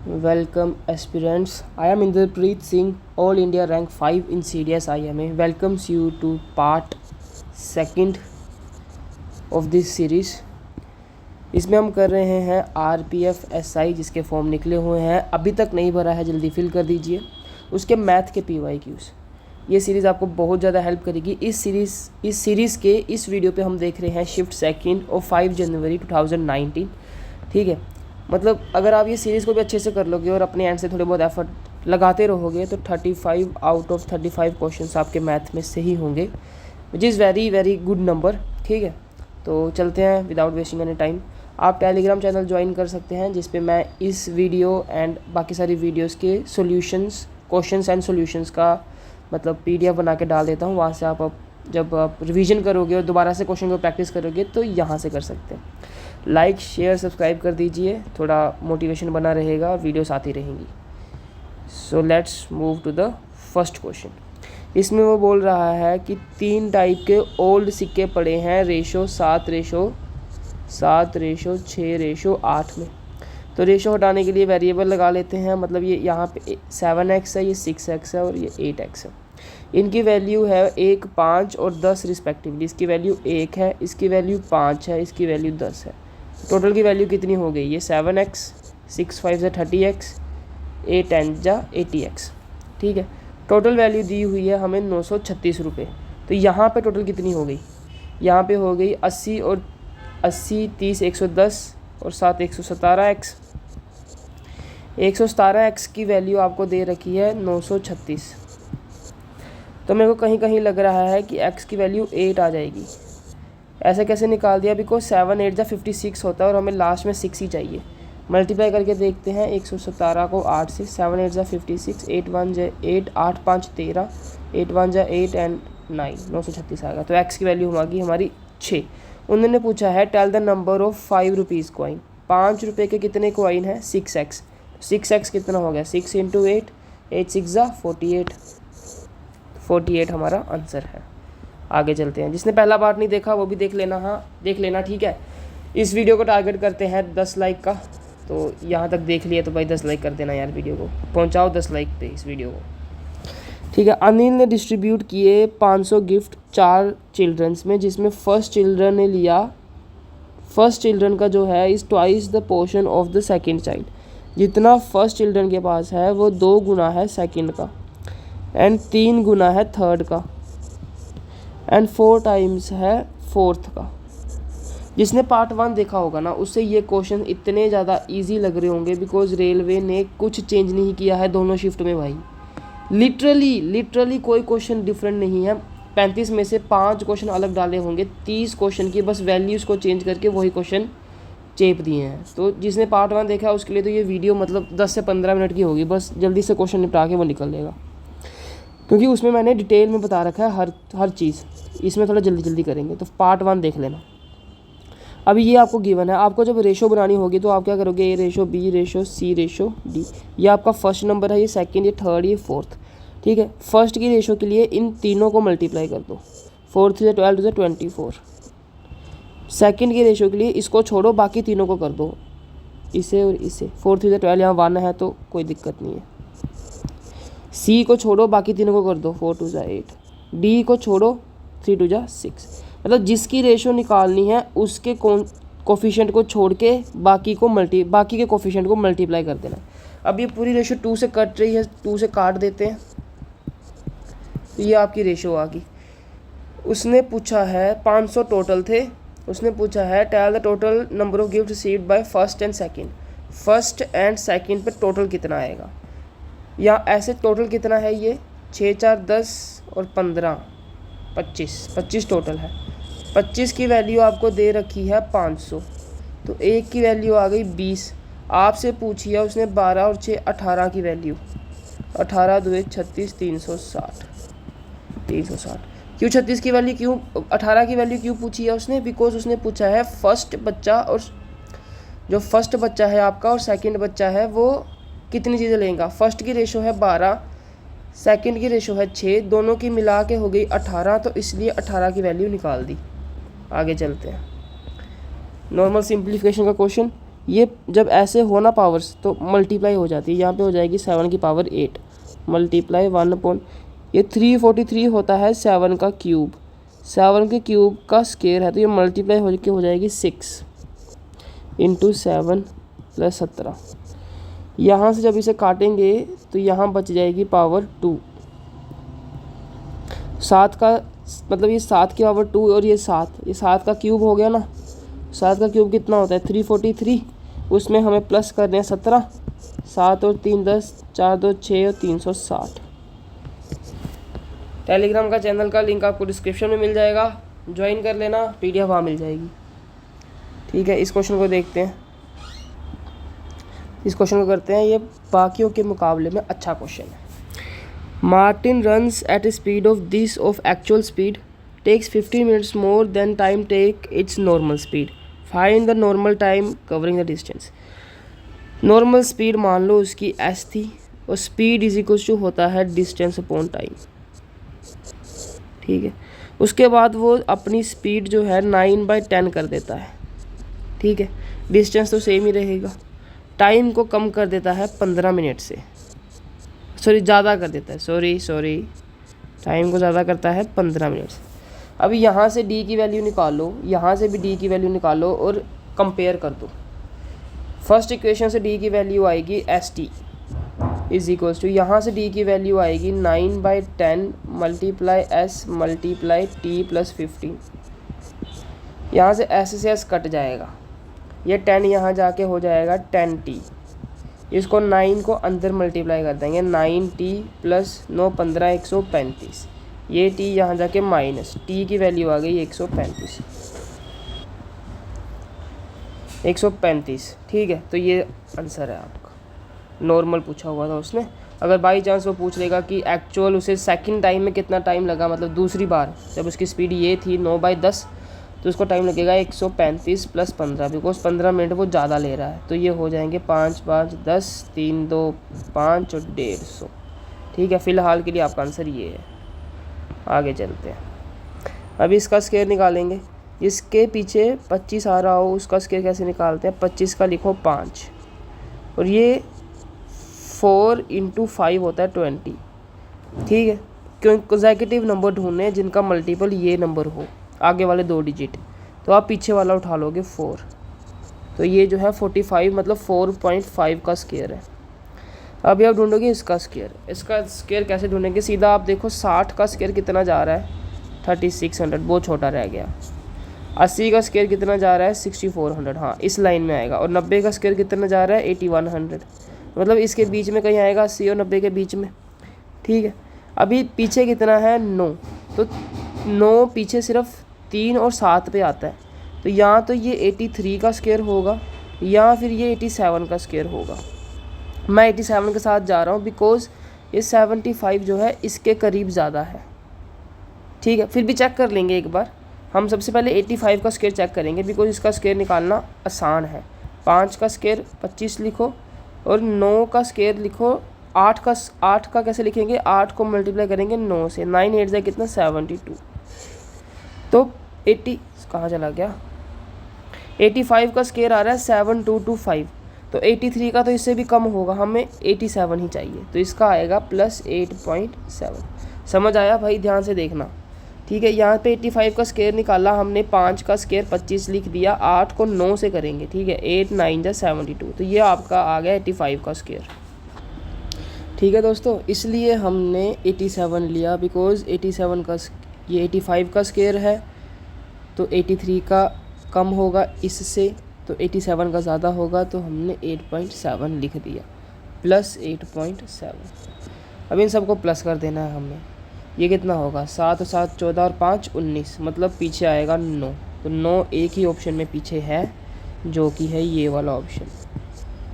Welcome aspirants. I am Inderpreet Singh, All India rank 5 in CDS IMA. Welcomes you to part second of this series. इसमें हम कर रहे हैं RPF SI जिसके form निकले हुए हैं, अभी तक नहीं भरा है, जल्दी फिल कर दीजिए। उसके मैथ के PYQs। ये सीरीज़ आपको बहुत ज़्यादा हेल्प करेगी। इस सीरीज़ के इस वीडियो पे हम देख रहे हैं शिफ्ट सेकंड और 5 जनवरी 2019। ठीक है, मतलब अगर आप ये सीरीज़ को भी अच्छे से कर लोगे और अपने एंड से थोड़े बहुत एफर्ट लगाते रहोगे तो 35 आउट ऑफ 35 क्वेश्चंस आपके मैथ में सही होंगे, which is very very good number. ठीक है, तो चलते हैं विदाउट वेस्टिंग एनी टाइम। आप टेलीग्राम चैनल ज्वाइन कर सकते हैं जिस पे मैं इस वीडियो एंड बाकी सारी वीडियोस के सॉल्यूशंस, क्वेश्चंस एंड सॉल्यूशंस का मतलब PDF बना के डाल देता हूँ। वहाँ से आप जब आप रिवीजन करोगे और दोबारा से क्वेश्चन को प्रैक्टिस करोगे तो यहाँ से कर सकते हैं। लाइक शेयर सब्सक्राइब कर दीजिए, थोड़ा मोटिवेशन बना रहेगा, वीडियोस आती रहेंगी। So let's move to the first question. इसमें वो बोल रहा है कि 3 टाइप के ओल्ड सिक्के पड़े हैं रेशो 7:6:8 में। तो रेशो हटाने के लिए वेरिएबल लगा लेते हैं, मतलब ये यहाँ पे 7x है, ये 6x है और ये 8x है। इनकी वैल्यू है 1, 5 और 10 रिस्पेक्टिवली। इसकी वैल्यू 1 है, इसकी वैल्यू 5 है, इसकी वैल्यू 10 है। टोटल की वैल्यू कितनी हो गई? ये 7x, 6 5 से 30x, 8 10 जा 80x। ठीक है, टोटल वैल्यू दी हुई है हमें 936 रुपये। तो यहाँ पे टोटल कितनी हो गई? यहाँ पे हो गई 80 और 80, 30 110 और 7 117x। 117x की वैल्यू आपको दे रखी है 936। तो मेरे को कहीं कहीं लग रहा है कि x की वैल्यू 8 आ जाएगी। ऐसे कैसे निकाल दिया? बिकॉज 7 8 जा 56 होता है और हमें लास्ट में 6 ही चाहिए। मल्टीप्लाई करके देखते हैं 117 को 8 से। 7 8 जा 56, 8 1 जा 8, 8 5 13, 8 1 जा 8 एंड 9, 936 आएगा। तो x की वैल्यू होगी हमारी 6। उन्होंने पूछा है tell the number of 5 rupees coin. 5 रुपये के कितने कॉइन हैं? 6x। 6x कितना हो गया? 6 × 8, 8 6 जा 48। 48 हमारा आंसर है। आगे चलते हैं। जिसने पहला पार्ट नहीं देखा वो भी देख लेना। हाँ, देख लेना। ठीक है, इस वीडियो को टारगेट करते हैं 10 लाइक का। तो यहाँ तक देख लिया तो भाई 10 लाइक कर देना यार, वीडियो को पहुँचाओ 10 लाइक पे इस वीडियो को। ठीक है, अनिल ने डिस्ट्रीब्यूट किए 500 गिफ्ट 4 चिल्ड्रंस में, जिसमें फर्स्ट चिल्ड्रन का जो है is twice the portion of the second child. जितना फर्स्ट चिल्ड्रन के पास है वो 2 गुना है सेकेंड का एंड 3 गुना है थर्ड का एंड 4 टाइम्स है फोर्थ का। जिसने पार्ट 1 देखा होगा ना उससे ये क्वेश्चन इतने ज़्यादा इजी लग रहे होंगे, बिकॉज रेलवे ने कुछ चेंज नहीं किया है दोनों शिफ्ट में भाई। लिटरली कोई क्वेश्चन डिफरेंट नहीं है। 35 में से 5 क्वेश्चन अलग डाले होंगे, 30 क्वेश्चन की बस वैल्यूज़ को चेंज करके वही क्वेश्चन चेप दिए हैं। तो जिसने पार्ट 1 देखा उसके लिए तो ये वीडियो मतलब 10 से 15 मिनट की होगी, बस जल्दी से क्वेश्चन निपटा के वो निकल लेगा, क्योंकि उसमें मैंने डिटेल में बता रखा है हर चीज़। इसमें थोड़ा जल्दी करेंगे, तो पार्ट 1 देख लेना। अभी ये आपको गिवन है, आपको जब रेशो बनानी होगी तो आप क्या करोगे? A ratio B ratio C ratio D। ये आपका फर्स्ट नंबर है, ये सेकंड, ये थर्ड, ये फोर्थ। ठीक है, फर्स्ट की रेशो के लिए इन तीनों को मल्टीप्लाई कर दो। 4 3 12 2 24। सेकंड की रेशो के लिए इसको छोड़ो, बाकी तीनों को कर दो, इसे और इसे। 4 3 12, यहाँ 1 है तो कोई दिक्कत नहीं है। C को छोड़ो, बाकी तीनों को कर दो, 4 2 जा 8। D को छोड़ो, 3 2 जा 6। मतलब जिसकी रेशो निकालनी है उसके कोफिशिएंट को छोड़ के बाकी के कोफिशिएंट को मल्टीप्लाई कर देना। अब ये पूरी रेशो 2 से कट रही है, 2 से काट देते हैं तो ये आपकी रेशो आ गई। उसने पूछा है 500 टोटल थे। उसने पूछा है tell the total number of gift received by first and second. First and second पे टोटल कितना आएगा? या ऐसे टोटल कितना है? ये 6 4 10 और 15 25 टोटल है। 25 की वैल्यू आपको दे रखी है 500, तो 1 की वैल्यू आ गई 20। आपसे पूछी है उसने 12 और 6 18 की वैल्यू। 18 2 36 360। क्यों 36 की वैल्यू क्यों 18 की वैल्यू क्यों पूछी है उसने? बिकॉज उसने पूछा है फर्स्ट बच्चा, और जो फर्स्ट बच्चा है आपका और सेकंड बच्चा है वो कितनी चीज़ें लेंगे। फर्स्ट की रेशो है 12, सेकंड की रेशो है 6, दोनों की मिला के हो गई 18, तो इसलिए 18 की वैल्यू निकाल दी। आगे चलते हैं। नॉर्मल सिंप्लीफिकेशन का क्वेश्चन। ये जब ऐसे हो ना पावर्स तो मल्टीप्लाई हो जाती है, यहाँ पे हो जाएगी 7 की पावर 8 मल्टीप्लाई 1 ये 343 होता है 7 का क्यूब, 7 के क्यूब का स्केयर है, तो ये मल्टीप्लाई हो जाएगी 6 इंटू 7 + 17। यहाँ से जब इसे काटेंगे तो यहाँ बच जाएगी पावर 2, 7 का मतलब ये 7 की पावर 2 और ये 7 का क्यूब हो गया ना। 7 का क्यूब कितना होता है 343, उसमें हमें प्लस करने हैं 17, 7 और 3 10, 4 2 6 और 360। टेलीग्राम का चैनल का लिंक आपको डिस्क्रिप्शन में मिल जाएगा, ज्वाइन कर लेना, PDF वहाँ मिल जाएगी। ठीक है, इस क्वेश्चन को देखते हैं, इस क्वेश्चन को करते हैं, ये बाकियों के मुकाबले में अच्छा क्वेश्चन है। Martin runs at a speed of this of actual speed, takes 15 minutes more than time take its normal speed. Find the normal time covering the distance. Normal speed मान लो उसकी s थी और स्पीड इज इक्वल टू होता है distance upon time. ठीक है, उसके बाद वो अपनी स्पीड जो है 9/10 कर देता है। ठीक है, डिस्टेंस तो सेम ही रहेगा, टाइम को कम कर देता है 15 मिनट से, ज़्यादा कर देता है, टाइम को ज़्यादा करता है 15 मिनट से। अभी यहाँ से d की वैल्यू निकालो, यहाँ से भी d की वैल्यू निकालो और कंपेयर कर दो। फर्स्ट इक्वेशन से d की वैल्यू आएगी st इज इक्वल्स टू, यहाँ से d की वैल्यू आएगी 9/10 मल्टीप्लाई s मल्टीप्लाई t + 15। यहाँ से s से s कट जाएगा, ये 10 यहाँ जाके हो जाएगा 10t, इसको 9 को अंदर मल्टीप्लाई कर देंगे, 9t + 9 15 135, ये t यहाँ जाके माइनस, t की वैल्यू आ गई 135। ठीक है, तो ये आंसर है आपका। नॉर्मल पूछा हुआ था उसने, अगर बाई चांस वो पूछ लेगा कि एक्चुअल उसे सेकंड टाइम में कितना टाइम लगा, मतलब दूसरी बार जब उसकी स्पीड ये थी 9/10, तो उसको टाइम लगेगा 135 + 15, बिकॉज 15 मिनट वो ज़्यादा ले रहा है, तो ये हो जाएंगे 5 5 10 3 2 5 और 150। ठीक है, फ़िलहाल के लिए आपका आंसर ये है। आगे चलते हैं, अभी इसका स्केयर निकालेंगे। जिसके पीछे 25 आ रहा हो उसका स्केयर कैसे निकालते हैं, 25 का लिखो 5 और ये 4 × 5 होता है 20। ठीक है, क्यों कंसेक्यूटिव नंबर ढूंढने हैं जिनका मल्टीपल ये नंबर हो, आगे वाले 2 डिजिट, तो आप पीछे वाला उठा लोगे 4, तो ये जो है 45 मतलब 4.5 का स्केयर है। अभी आप ढूंढोगे इसका स्केयर कैसे ढूंढेंगे, सीधा आप देखो 60 का स्केयर कितना जा रहा है 3600, बहुत छोटा रह गया। 80 का स्केयर कितना जा रहा है 6400, हाँ इस लाइन में आएगा। और 90 का स्केयर कितना जा रहा है 8100, मतलब इसके बीच में कहीं आएगा, 80 और 90 के बीच में। ठीक है, अभी पीछे कितना है 9, तो 9 पीछे सिर्फ 3 और 7 पे आता है, तो यहाँ तो ये 83 का स्केयर होगा या फिर ये 87 का स्केयर होगा। मैं 87 के साथ जा रहा हूँ बिकॉज ये 75 जो है इसके करीब ज़्यादा है। ठीक है, फिर भी चेक कर लेंगे एक बार। हम सबसे पहले 85 का स्केयर चेक करेंगे बिकॉज इसका स्केयर निकालना आसान है। 5 का स्केयर 25 लिखो और 9 का स्केयर लिखो। 8 का कैसे लिखेंगे, 8 को मल्टीप्लाई करेंगे 9 से, 9 8 से कितना 72, तो 80 कहाँ चला गया, 85 का स्केयर आ रहा है 7225, तो 83 का तो इससे भी कम होगा, हमें 87 ही चाहिए, तो इसका आएगा +8.7। समझ आया भाई, ध्यान से देखना। ठीक है, यहाँ पे 85 का स्केयर निकाला हमने, 5 का स्केयर 25 लिख दिया, 8 को 9 से करेंगे। ठीक है, 8 9 जा 72, तो ये आपका आ गया 85 का स्केयर। ठीक है दोस्तों, इसलिए हमने 87 लिया बिकॉज 87 का ये 85 का स्केयर है, तो 83 का कम होगा इससे, तो 87 का ज़्यादा होगा, तो हमने 8.7 लिख दिया, +8.7। अब इन सबको प्लस कर देना है हमें। ये कितना होगा, 7 और 7 14 और 5 19, मतलब पीछे आएगा 9, तो 9 एक ही ऑप्शन में पीछे है जो कि है ये वाला ऑप्शन।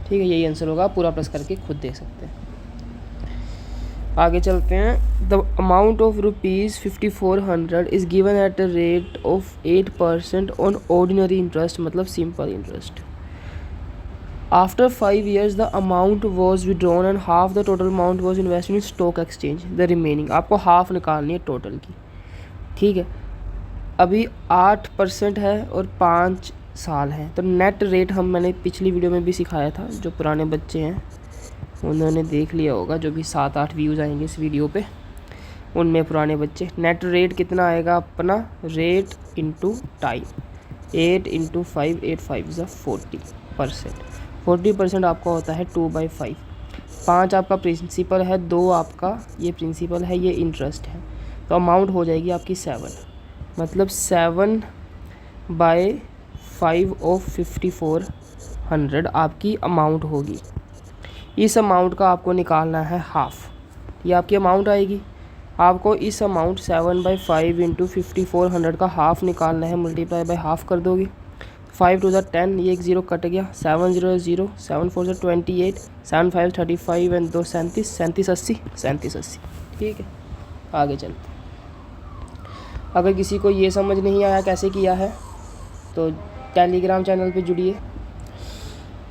ठीक है, यही आंसर होगा, पूरा प्लस करके खुद देख सकते हैं। आगे चलते हैं। The amount of ₹5400 is given at a rate of 8% on ordinary interest, मतलब simple interest. After 5 years the amount was withdrawn and half the total amount was invested in stock exchange, the remaining, आपको half निकालनी है total की। ठीक है, अभी 8% है और 5 साल हैं। तो नेट रेट मैंने पिछली वीडियो में भी सिखाया था, जो पुराने बच्चे हैं उन्होंने देख लिया होगा, जो भी 7-8 व्यूज़ आएंगे इस वीडियो पे उनमें पुराने बच्चे। नेट रेट कितना आएगा अपना, रेट इंटू टाइम, 8 × 5, 8 5 = 40%। 40% आपका होता है 2/5। 5 आपका प्रिंसिपल है, 2 आपका ये प्रिंसिपल है, ये इंटरेस्ट है। तो अमाउंट हो जाएगी आपकी 7, मतलब 7/5 ऑफ 5400 आपकी अमाउंट होगी। इस अमाउंट का आपको निकालना है हाफ़, ये आपकी अमाउंट आएगी। आपको इस अमाउंट 7/5 × 5400 का हाफ़ निकालना है, मल्टीप्लाई बाय हाफ़ कर दोगे। 5 × 2 = 10, ये एक ज़ीरो कट गया, 7 0 0, 7 4 = 28, 7 5 35 एंड 2 37, 37 80, 37 80। ठीक है, आगे चलते। अगर किसी को ये समझ नहीं आया कैसे किया है तो टेलीग्राम चैनल पे जुड़िए।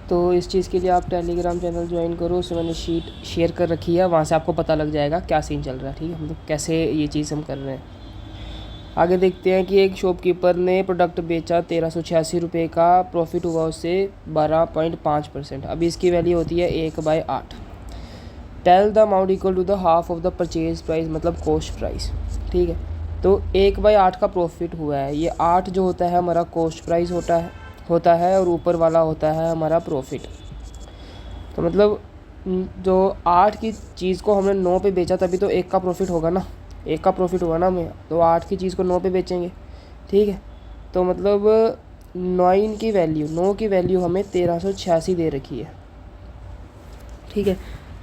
तो इस चीज़ के लिए आप टेलीग्राम चैनल ज्वाइन करो, उसमें मैंने शीट शेयर कर रखी है, वहाँ से आपको पता लग जाएगा क्या सीन चल रहा है। ठीक है, मतलब कैसे ये चीज़ हम कर रहे हैं। आगे देखते हैं कि एक शॉपकीपर ने प्रोडक्ट बेचा 1386 रुपये का, प्रॉफिट हुआ उससे 12.5%। अभी इसकी वैल्यू होती है 1/8। Tell the amount equal to the half of the purchase price, मतलब कॉस्ट प्राइस। ठीक है, तो 1/8 का प्रॉफिट हुआ है। ये 8 जो होता है हमारा कॉस्ट प्राइस होता है और ऊपर वाला होता है हमारा प्रॉफिट। तो मतलब जो 8 की चीज़ को हमने 9 पे बेचा, तभी तो 1 का प्रॉफिट होगा ना, 1 का प्रॉफिट हुआ ना हमें। तो 8 की चीज़ को 9 पे बेचेंगे। ठीक है, तो मतलब 9 की वैल्यू हमें 1386 दे रखी है। ठीक है,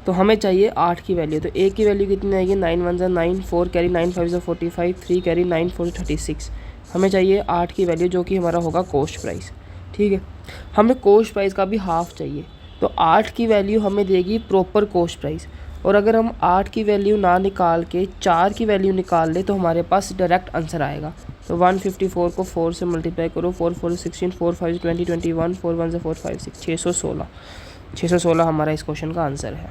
तो हमें चाहिए 8 की वैल्यू। तो 1 की वैल्यू कितनी आएगी, 9 1 = 9, 4 कैरी 9 5 = 45, 3 कैरी 9 4 = 36। हमें चाहिए 8 की वैल्यू, जो कि हमारा होगा कॉस्ट प्राइस। ठीक है, हमें कॉस्ट प्राइस का भी हाफ़ चाहिए। तो 8 की वैल्यू हमें देगी प्रॉपर कॉस्ट प्राइस। और अगर हम 8 की वैल्यू ना निकाल के 4 की वैल्यू निकाल ले तो हमारे पास डायरेक्ट आंसर आएगा। तो 154 को 4 से मल्टीप्लाई करो, 4 4 = 16, 4 5 = 20, 21, 4 1 = 4 5 6, 616 हमारा इस क्वेश्चन का आंसर है।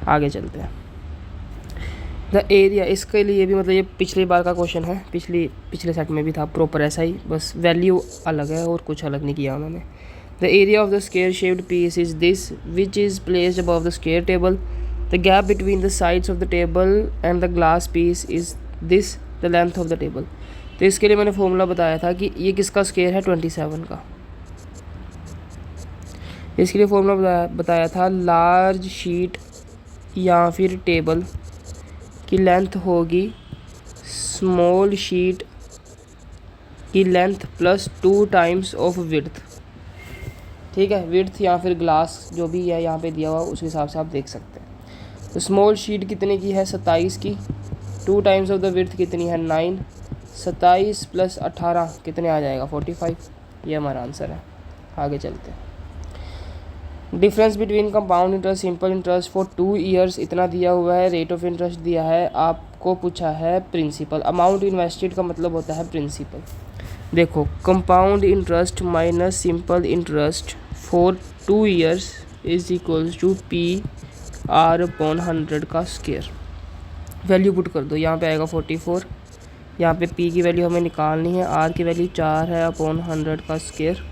आगे चलते हैं। द एरिया, इसके लिए भी मतलब ये पिछली बार का क्वेश्चन है, पिछले सेट में भी था प्रॉपर ऐसा ही, बस वैल्यू अलग है और कुछ अलग नहीं किया उन्होंने। The area of the square shaped piece is this which is placed above the square table. The gap between the sides of the table and the glass piece is this the length of the table. तो इसके लिए मैंने formula बताया था कि ये किसका square है, 27 का। इसके लिए फॉर्मूला बताया था, लार्ज शीट या फिर टेबल की लेंथ होगी स्मॉल शीट की length plus 2 times of width. ठीक है, विड्थ या फिर ग्लास जो भी है यहाँ पे दिया हुआ उस हिसाब से आप देख सकते हैं। तो स्मॉल शीट कितने की है, 27 की, 2 टाइम्स ऑफ द विड्थ कितनी है, 9, 27 + 18 कितने आ जाएगा, 45। ये हमारा आंसर है। आगे चलते हैं। Difference between compound interest simple interest for 2 years इतना दिया हुआ है। रेट ऑफ इंटरेस्ट दिया है, आपको पूछा है प्रिंसिपल। अमाउंट इन्वेस्टेड का मतलब होता है प्रिंसिपल। देखो, compound interest minus simple interest for 2 years is equals to PR/100 का स्क्वायर। वैल्यू पुट कर दो, यहाँ पे आएगा 44, यहाँ पे P की वैल्यू हमें निकालनी है, R की वैल्यू 4 है अपॉन 100 का स्क्वायर।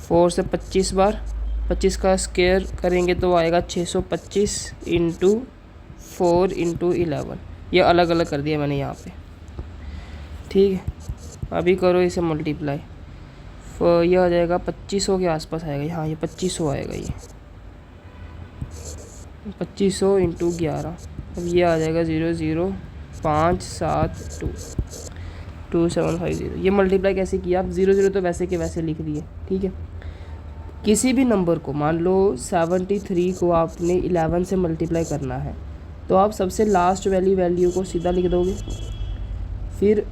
4 से 25 बार 25 का स्क्वायर करेंगे तो आएगा 625 × 4 × 11। ये अलग अलग कर दिया मैंने यहाँ पे। ठीक है, अभी करो इसे मल्टीप्लाई, ये आ जाएगा 2500 के आसपास आएगा। हाँ, ये 2500 आएगा, ये 2500 × 11। अब ये आ जाएगा 005722750। ये मल्टीप्लाई कैसे किया, आप 0 तो वैसे के वैसे लिख दिए। ठीक है, किसी भी नंबर को, मान लो 73 को आपने 11 से मल्टीप्लाई करना है, तो आप सबसे लास्ट वैल्यू को सीधा लिख दोगे, फिर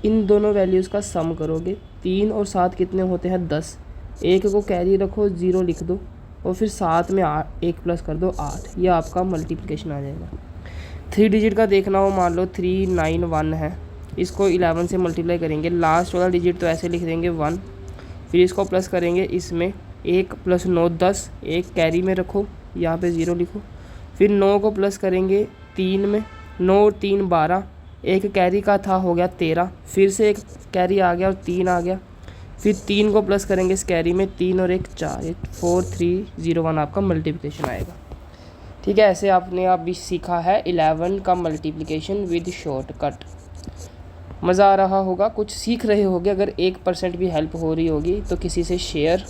इन दोनों वैल्यूज़ का सम करोगे। 3 और 7 कितने होते हैं, 10। 1 को कैरी रखो, 0 लिख दो, और फिर 7 में 1 प्लस कर दो, 8। ये आपका मल्टीप्लिकेशन आ जाएगा। 3 डिजिट का देखना हो, मान लो 391 है, इसको 11 से मल्टीप्लाई करेंगे, लास्ट वाला डिजिट तो ऐसे लिख देंगे 1, फिर इसको प्लस करेंगे, इसमें 1 + 9 10, 1 कैरी में रखो, यहाँ पे 0 लिखो, फिर 9 को प्लस करेंगे 3 में, 9 3 12, 1 कैरी का था, हो गया 13, फिर से 1 कैरी आ गया और 3 आ गया, फिर 3 को प्लस करेंगे इस कैरी में, 3 और 1 4, ये 4301 आपका मल्टीप्लिकेशन आएगा। ठीक है, ऐसे आपने अभी सीखा है 11 का मल्टीप्लिकेशन विद शॉर्टकट। मज़ा आ रहा होगा, कुछ सीख रहे होगे। अगर 1% भी हेल्प हो रही होगी तो किसी से शेयर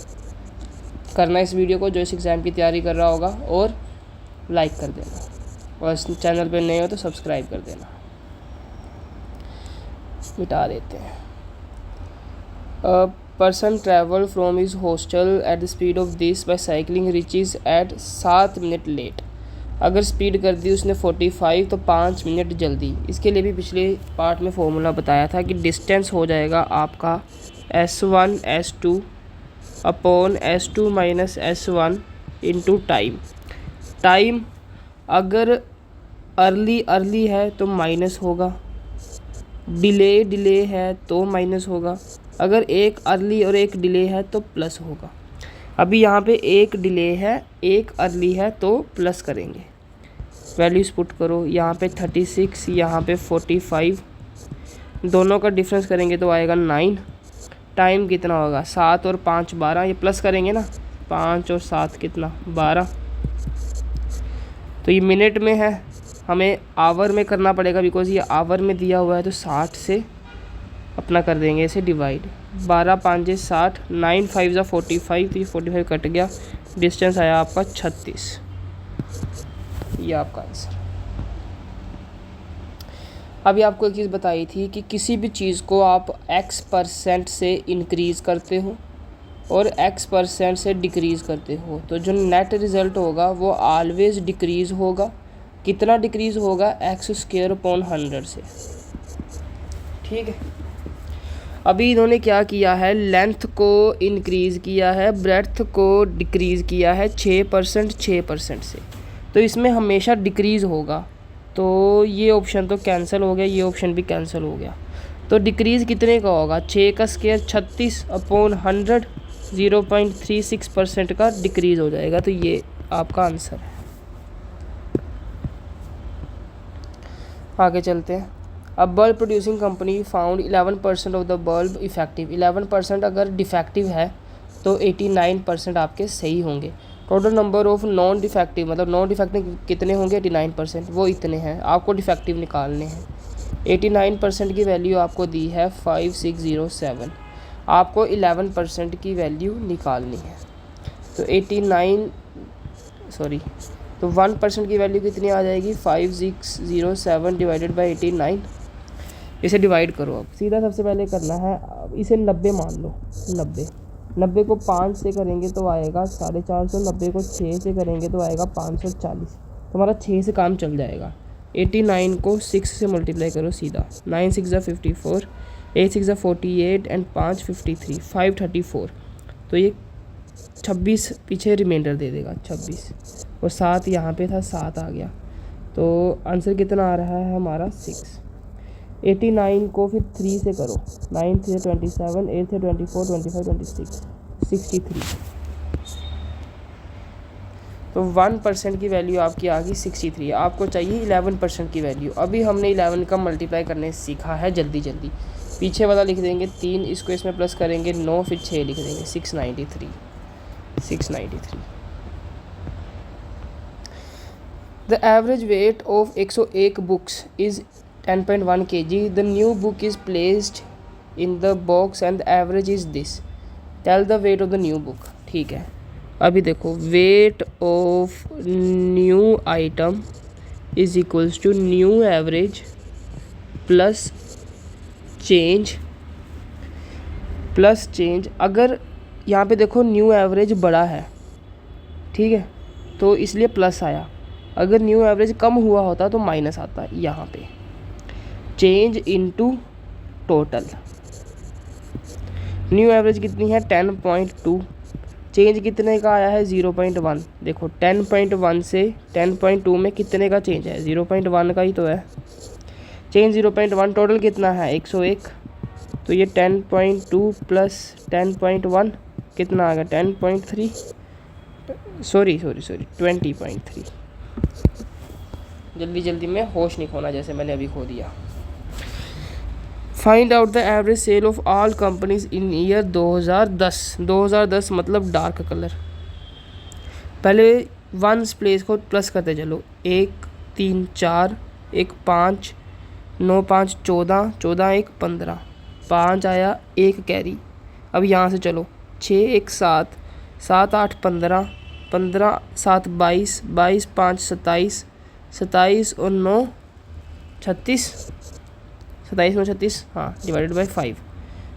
करना इस वीडियो को जो इस एग्ज़ाम की तैयारी कर रहा होगा, और लाइक कर देना, और इस चैनल पे नए हो तो सब्सक्राइब कर देना। मिटा देते हैं। Person travel from his hostel at the speed of this by cycling reaches at 7 minute late. अगर स्पीड कर दी उसने 45 तो 5 मिनट जल्दी। इसके लिए भी पिछले पार्ट में फॉर्मूला बताया था कि डिस्टेंस हो जाएगा आपका S1 S2 upon S2 minus S1 into time. Time अगर अर्ली है तो माइनस होगा, डिले है तो माइनस होगा, अगर एक अर्ली और एक डिले है तो प्लस होगा। अभी यहाँ पे एक डिले है, एक अर्ली है तो प्लस करेंगे। वैल्यूज़ पुट करो, यहाँ पे 36, यहाँ पे 45, दोनों का डिफरेंस करेंगे तो आएगा 9। टाइम कितना होगा, 7 और 5 12, ये प्लस करेंगे ना, 5 और 7 कितना 12। तो ये मिनट में है, हमें आवर में करना पड़ेगा बिकॉज ये आवर में दिया हुआ है। तो 60 से अपना कर देंगे इसे डिवाइड, 12 5 60, 9 5 45, तो ये 45 कट गया, डिस्टेंस आया आपका 36। ये आपका आंसर। अभी आपको एक चीज़ बताई थी कि किसी भी चीज़ को आप x% से इंक्रीज़ करते हो और x% से डिक्रीज़ करते हो, तो जो नेट रिज़ल्ट होगा वो ऑलवेज डिक्रीज़ होगा। कितना डिक्रीज़ होगा, x² / 100 से। ठीक है, अभी इन्होंने क्या किया है, लेंथ को इंक्रीज़ किया है, ब्रेड्थ को डिक्रीज़ किया है 6% से, तो इसमें हमेशा डिक्रीज़ होगा। तो ये ऑप्शन तो कैंसिल हो गया, ये ऑप्शन भी कैंसिल हो गया। तो डिक्रीज़ कितने का होगा, 6 का स्क्वायर 36 अपॉन 100, 0.36% का डिक्रीज़ हो जाएगा। तो ये आपका आंसर है। आगे चलते हैं। अब bulb producing company found 11% of the bulb effective. 11% अगर डिफेक्टिव है तो 89% आपके सही होंगे। Total number of non defective, मतलब नॉन डिफेक्टिव कितने होंगे, 89%, वो इतने हैं। आपको डिफेक्टिव निकालने हैं। 89% की वैल्यू आपको दी है 5607, आपको 11% की वैल्यू निकालनी है। तो 1% की वैल्यू कितनी आ जाएगी, 5607 डिवाइडेड बाई 89। इसे डिवाइड करो। अब सीधा सबसे पहले करना है, इसे 90 मान लो। 90 को 5 से करेंगे तो आएगा 450, 90 को 6 से करेंगे तो आएगा 540। तो हमारा 6 से काम चल जाएगा। 89 को 6 से मल्टीप्लाई करो सीधा, 9 6 54, 8 6 48 एंड 5 53, 534। तो ये 26 पीछे रिमाइंडर दे देगा 26, और 7 यहाँ पे था, 7 आ गया। तो आंसर कितना आ रहा है हमारा 6। 89 को फिर 3 से करो, 9 3 27, 8 3 24, 25 26, 63। तो 1% की वैल्यू आपकी आ गई 63। आपको चाहिए 11% की वैल्यू। अभी हमने 11 का मल्टीप्लाई करने सीखा है। जल्दी पीछे वाला लिख देंगे 3, इसको इसमें प्लस करेंगे 9, फिर 6 लिख देंगे 693। The average weight of 101 books is 10.1 kg. The new book is placed in the box and the average is this. Tell the weight of the new book. ठीक है, अभी देखो, weight of new item is equals to new average plus change. अगर यहाँ पे देखो new average बड़ा है, ठीक है, तो इसलिए प्लस आया। अगर न्यू एवरेज कम हुआ होता तो माइनस आता यहाँ पे। Change into total, new average कितनी है 10.2, चेंज कितने का आया है 0.1। देखो 10.1 से 10.2 में कितने का चेंज है, 0.1 का ही तो है। चेंज 0.1, टोटल कितना है 101। तो ये 10.2 प्लस 10.1 कितना आ गया 10.3, सॉरी 20.3। जल्दी में होश नहीं खोना जैसे मैंने अभी खो दिया। Find out the average sale of all companies in year 2010। 2010 मतलब डार्क कलर। पहले वंस प्लेस को प्लस करते चलो, 1 3 4, 1 5, 9 5 14, 14 1 15, 5 आया, 1 कैरी। अब यहाँ से चलो, 6 1 7, 7 8 15, 15 7 22, 22 5 27, 27 और 9 36, 27 9 36, हाँ, डिवाइडेड बाई 5,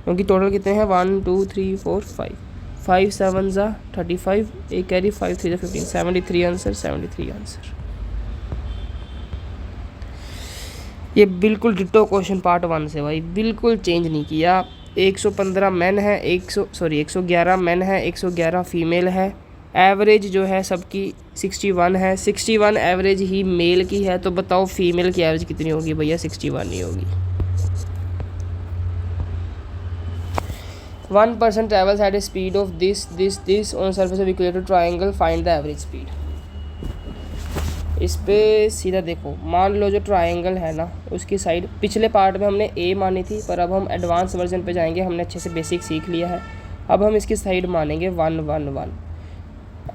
क्योंकि टोटल कितने हैं 1 2 3 4 5, 5 7 ज़ा 35, 1 कैरी, 5 3 ज़ा 15, 73 आंसर, 73 आंसर। ये बिल्कुल डिटो क्वेश्चन पार्ट 1 से भाई, बिल्कुल चेंज नहीं किया। 115 मैन है, 111 मैन है, 111 फीमेल है। एवरेज जो है सबकी 61 है, 61 एवरेज ही मेल की है। तो बताओ फीमेल की एवरेज कितनी होगी भैया? 61 नहीं होगी। 1% travels eight A speed of this on surface of equator triangle, find the average speed. इस पे सीधा देखो, मान लो जो ट्राइंगल है ना, उसकी साइड पिछले पार्ट में हमने ए मानी थी, पर अब हम एडवांस वर्जन पे जाएंगे। हमने अच्छे से बेसिक सीख लिया है। अब हम इसकी साइड मानेंगे 1 1 1।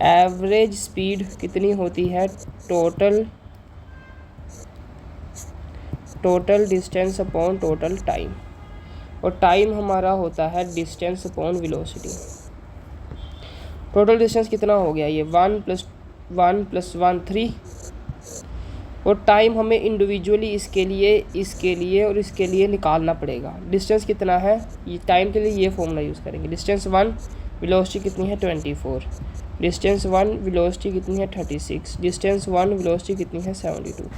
एवरेज स्पीड कितनी होती है? Total distance upon total time, और टाइम हमारा होता है distance upon velocity. Total distance कितना हो गया? ये 1 + 1 + 1 3, और टाइम हमें इंडिविजुअली इसके लिए और इसके लिए निकालना पड़ेगा। डिस्टेंस कितना है? ये टाइम के लिए ये फॉर्मूला यूज़ करेंगे। डिस्टेंस 1, वेलोसिटी कितनी है? 24। डिस्टेंस 1, वेलोसिटी कितनी है? 36। डिस्टेंस 1, वेलोसिटी कितनी है? 72।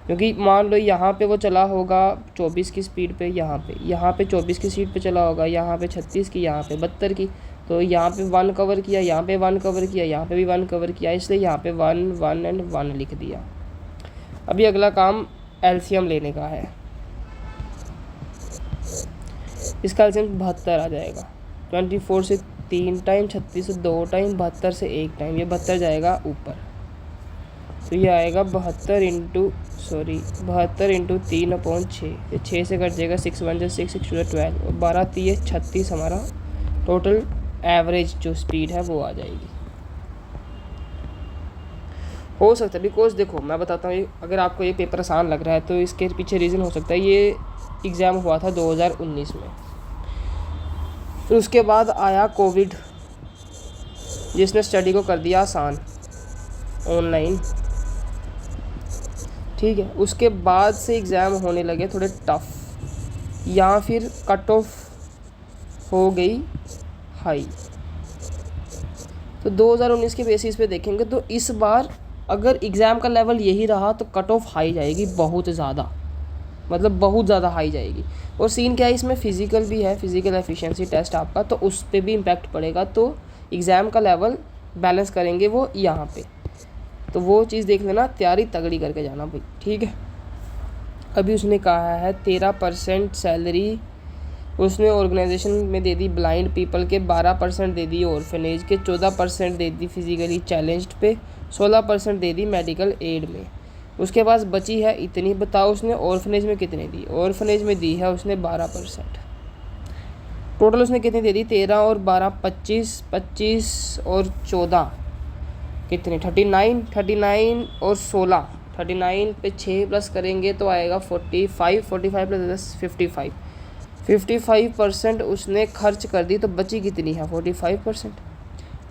क्योंकि मान लो यहाँ पे वो चला होगा 24 की स्पीड पे, यहाँ पे 24 की स्पीड पे चला होगा, यहाँ पे 36 की, यहाँ पे 72 की। तो यहाँ पे 1 कवर किया, यहाँ पे 1 कवर किया, यहाँ पे भी 1 कवर किया, इसलिए यहाँ पे 1 1 एंड 1 लिख दिया। अभी अगला काम एलसीएम लेने का है। इसका एलसीएम 72 आ जाएगा। 24 से 3 टाइम, 36 से 2 टाइम, 72 से 1 टाइम, ये 72 जाएगा ऊपर। तो ये आएगा 72 इंटू 3/6। ये 6 से कट जाएगा, 6 1 जा 6, 6 2 12, और 12 3 36 हमारा टोटल एवरेज जो स्पीड है वो आ जाएगी। हो सकता है, बिकॉज देखो मैं बताता हूँ, अगर आपको ये पेपर आसान लग रहा है तो इसके पीछे रीज़न हो सकता है। ये एग्ज़ाम हुआ था 2019 में, फिर उसके बाद आया कोविड, जिसने स्टडी को कर दिया आसान, ऑनलाइन। ठीक है, उसके बाद से एग्ज़ाम होने लगे थोड़े टफ, या फिर कट ऑफ हो गई हाई। तो 2019 के बेसिस पे देखेंगे तो इस बार अगर एग्ज़ाम का लेवल यही रहा तो कट ऑफ हाई जाएगी, बहुत ज़्यादा, मतलब बहुत ज़्यादा हाई जाएगी। और सीन क्या है, इसमें फ़िज़िकल भी है, फ़िज़िकल एफिशिएंसी टेस्ट आपका, तो उस पर भी इम्पैक्ट पड़ेगा। तो एग्ज़ाम का लेवल बैलेंस करेंगे वो यहाँ पे, तो वो चीज़ देख लेना, तैयारी तगड़ी करके जाना भाई, ठीक है। अभी उसने कहा है 13% सैलरी उसने ऑर्गेनाइजेशन में दे दी ब्लाइंड पीपल के, 12% दे दी ऑर्फनेज के, 14% दे दी फिजिकली चैलेंज्ड पे, 16% दे दी मेडिकल एड में। उसके पास बची है इतनी। बताओ उसने ऑर्फनेज में कितनी दी? ऑर्फनेज में दी है उसने 12%। टोटल उसने कितनी दे दी? 13 और 12 25, 25 और 14 कितने? 39, 39 और 16, 39 पे 6 प्लस करेंगे तो आएगा 45, 45 प्लस 10 55। 55% उसने खर्च कर दी, तो बची कितनी है? 45%।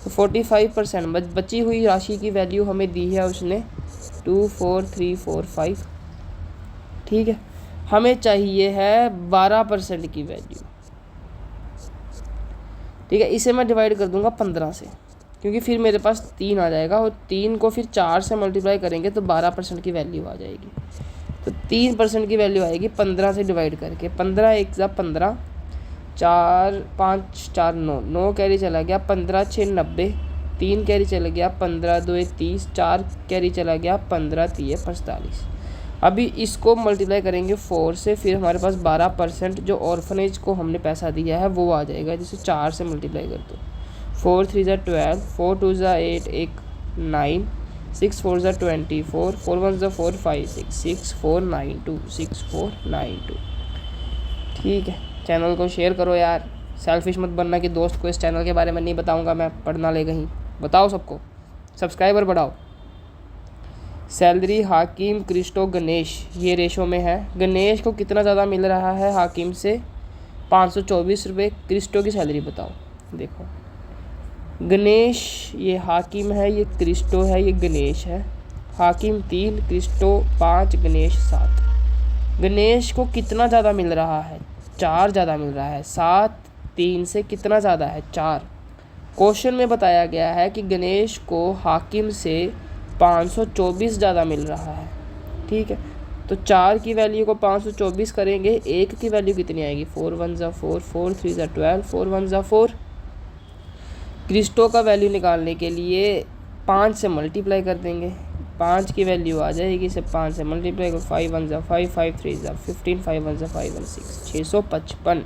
तो 45% बची हुई राशि की वैल्यू हमें दी है उसने 24345। ठीक है, हमें चाहिए है 12% की वैल्यू। ठीक है, इसे मैं डिवाइड कर दूंगा 15 से, क्योंकि फिर मेरे पास 3 आ जाएगा, और 3 को फिर 4 से मल्टीप्लाई करेंगे तो 12% की वैल्यू आ जाएगी। तो 3% की वैल्यू आएगी 15 से डिवाइड करके। 15 1 ज़ा 15, 4 5 4 9, 9 कैरी चला गया, 15 6 90, 3 कैरी चला गया, 15 2 30, 4 कैरी चला गया, 15 3 45। अभी इसको मल्टीप्लाई करेंगे 4 से, फिर हमारे पास 12% जो ऑर्फनेज को हमने पैसा दिया है वो आ जाएगा, जिसे 4 से मल्टीप्लाई कर दो। 4 3 ज़ा 12, 4 2 ज़ा 8, 1 9, 6 4 ज़ा 24, 4 1 ज़ा 4 5 6, 6 4 9 2, 6 4 9 2। ठीक है, चैनल को शेयर करो यार, सेल्फिश मत बनना कि दोस्त को इस चैनल के बारे में नहीं बताऊंगा मैं, पढ़ना ले कहीं, बताओ सबको, सब्सक्राइबर बढ़ाओ। सैलरी हाकिम क्रिस्टो गणेश, ये रेशो में है। गणेश को कितना ज़्यादा मिल रहा है हाकिम से? 524 रुपये। क्रिस्टो की सैलरी बताओ। देखो गणेश ये हाकिम है, ये क्रिस्टो है, ये गणेश है। हाकिम 3, क्रिस्टो 5, गणेश 7। गणेश को कितना ज़्यादा मिल रहा है? 4 ज़्यादा मिल रहा है। 7 3 से कितना ज़्यादा है? 4। क्वेश्चन में बताया गया है कि गणेश को हाकिम से 524 ज़्यादा मिल रहा है। ठीक है, तो 4 की वैल्यू को 524 करेंगे, 1 की वैल्यू कितनी आएगी? 4 1 ज़ा 4, 4 3 ज़ा 12, 4 1 ज़ा 4। क्रिस्टो का वैल्यू निकालने के लिए 5 से मल्टीप्लाई कर देंगे, 5 की वैल्यू आ जाएगी, इसे 5 से मल्टीप्लाई करो, 5 1 ज़ा 5, 5 3 ज़ा 15, 5 1 ज़ा 5 1 6, 655।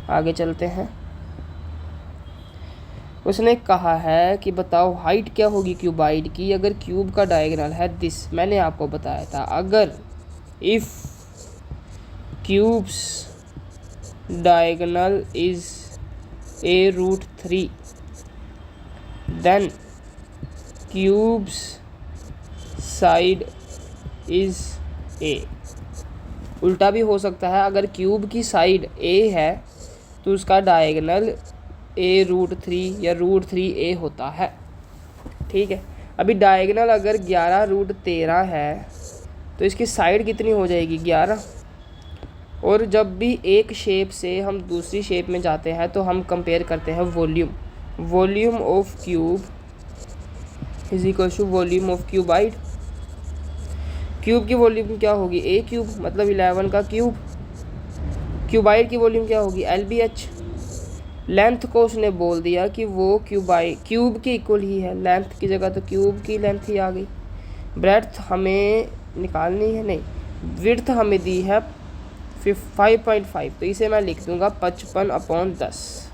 आगे चलते हैं। उसने कहा है कि बताओ हाइट क्या होगी क्यूबाइड की अगर क्यूब का डायगोनल है दिस। मैंने आपको बताया था, अगर if cubes diagonal is a√3 then cubes side is a। उल्टा भी हो सकता है, अगर क्यूब की साइड a है तो उसका डायगोनल a√3 या √3a होता है। ठीक है, अभी डायगोनल अगर 11√13 है तो इसकी साइड कितनी हो जाएगी? 11। और जब भी एक शेप से हम दूसरी शेप में जाते हैं तो हम कंपेयर करते हैं volume. Volume of cube is equal to volume of cuboid. Cube की वॉल्यूम क्या होगी? a क्यूब, मतलब 11 का क्यूब। क्यूबाइड की वॉल्यूम क्या होगी? LBH। लेंथ को उसने बोल दिया कि वो क्यूब के इक्वल ही है, लेंथ की जगह तो क्यूब की लेंथ ही आ गई। ब्रेड्थ हमें निकालनी है, नहीं, विड्थ हमें दी है 5.5, तो इसे मैं लिख दूंगा 55/10।